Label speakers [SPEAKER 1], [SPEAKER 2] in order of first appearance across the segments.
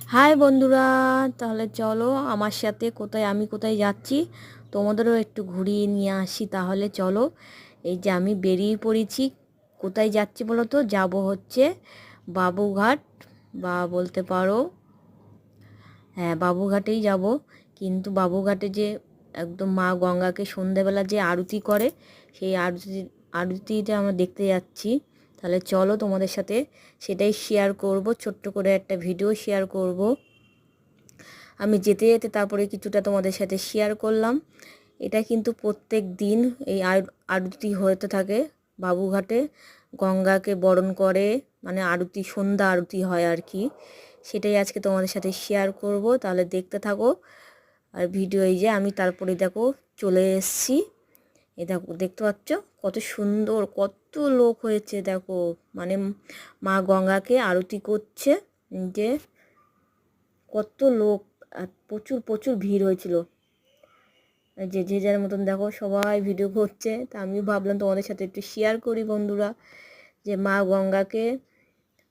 [SPEAKER 1] High বন্ধুরা, তাহলে চলো আমার সাথে আমি কোথায় যাচ্ছি তোমাদেরও একটু ঘুরিয়ে নিয়ে আসি। তাহলে চলো, এই যে আমি বেরিয়ে পড়েছি। কোথায় যাচ্ছি বলো তো? যাব হচ্ছে বাবুঘাট, বা বলতে পারো হ্যাঁ বাবুঘাটেই যাব। কিন্তু বাবুঘাটে যে একদম মা গঙ্গাকে সন্ধেবেলা যে আরতি করে, সেই আরতিটা আমরা দেখতে যাচ্ছি। তাহলে চলো তোমাদের সাথে সেটাই শেয়ার করব, ছোট্ট করে একটা ভিডিও শেয়ার করব। আমি যেতে যেতে তারপরে কিছুটা তোমাদের সাথে শেয়ার করলাম। এটা কিন্তু প্রত্যেক দিন এই আরতি হতে থাকে বাবুঘাটে। গঙ্গাকে বরণ করে, মানে আরতি, সন্ধ্যা আরতি হয় আর কি। সেটাই আজকে তোমাদের সাথে শেয়ার করব, তাহলে দেখতে থাকো। আর ভিডিও এই যে আমি তারপরে দেখো চলে এসেছি। এ দেখো, দেখতে পাচ্ছ কত সুন্দর, কত লোক হয়েছে দেখো। মানে মা গঙ্গাকে আরতি করছে, যে কত লোক, আর প্রচুর প্রচুর ভিড় হয়েছিল। যে যে যার মতন দেখো সবাই ভিডিও করছে। তা আমি ভাবলাম তোমাদের সাথে একটু শেয়ার করি বন্ধুরা, যে মা গঙ্গাকে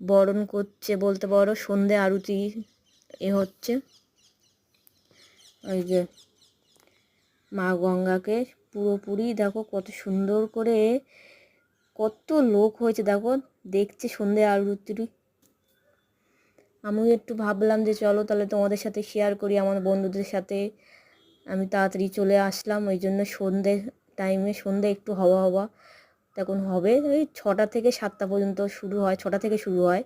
[SPEAKER 1] বরণ করছে বলতে পারো, সন্ধে আরতি হচ্ছে। ওই যে মা গঙ্গাকে পুরোপুরি দেখো কত সুন্দর করে, কত লোক হয়েছে দেখো, দেখছে সন্ধে আরতি। আমিও একটু ভাবলাম যে চলো তাহলে তোমাদের সাথে শেয়ার করি আমার বন্ধুদের সাথে। আমি তাড়াতাড়ি চলে আসলাম, ওই জন্য সন্ধে টাইমে, সন্ধে একটু হওয়া হওয়া তখন হবে। ওই 6টা থেকে 7টা পর্যন্ত শুরু হয়, 6টা থেকে শুরু হয়।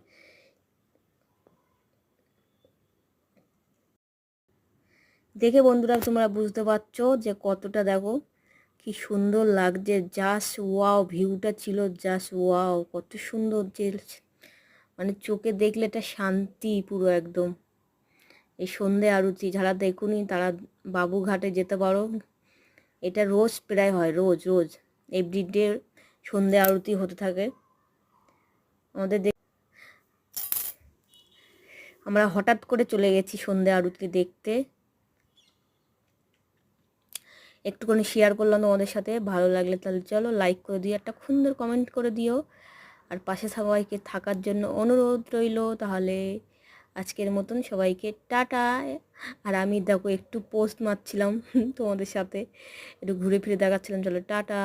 [SPEAKER 1] দেখে বন্ধুরা তোমরা বুঝতে পারছো যে কতটা, দেখো কি সুন্দর লাগছে। জাস্ট ওয়াও, ভিউটা ছিল জাস্ট ওয়াও, কত সুন্দর যে, মানে চোখে দেখলে এটা শান্তি পুরো একদম। এই সন্ধে আরতি যারা দেখুনি তারা বাবুঘাটে যেতে পারো। এটা রোজ প্রায় হয়, রোজ রোজ এভরিডে সন্ধে আরতি হতে থাকে আমাদের। আমরা হঠাৎ করে চলে গেছি সন্ধে আরতি দেখতে। একটুখানি শেয়ার করলাম তোমাদের সাথে। ভালো লাগলে তাহলে চলো লাইক করে দিও, একটা সুন্দর কমেন্ট করে দিও, আর পাশে সবাইকে থাকার জন্য অনুরোধ রইল। তাহলে আজকের মতন সবাইকে টাটা। আর আমি দেখো একটু পোস্ট মারছিলাম তোমাদের সাথে, একটু ঘুরে ফিরে দেখাচ্ছিলাম। চলো টাটা।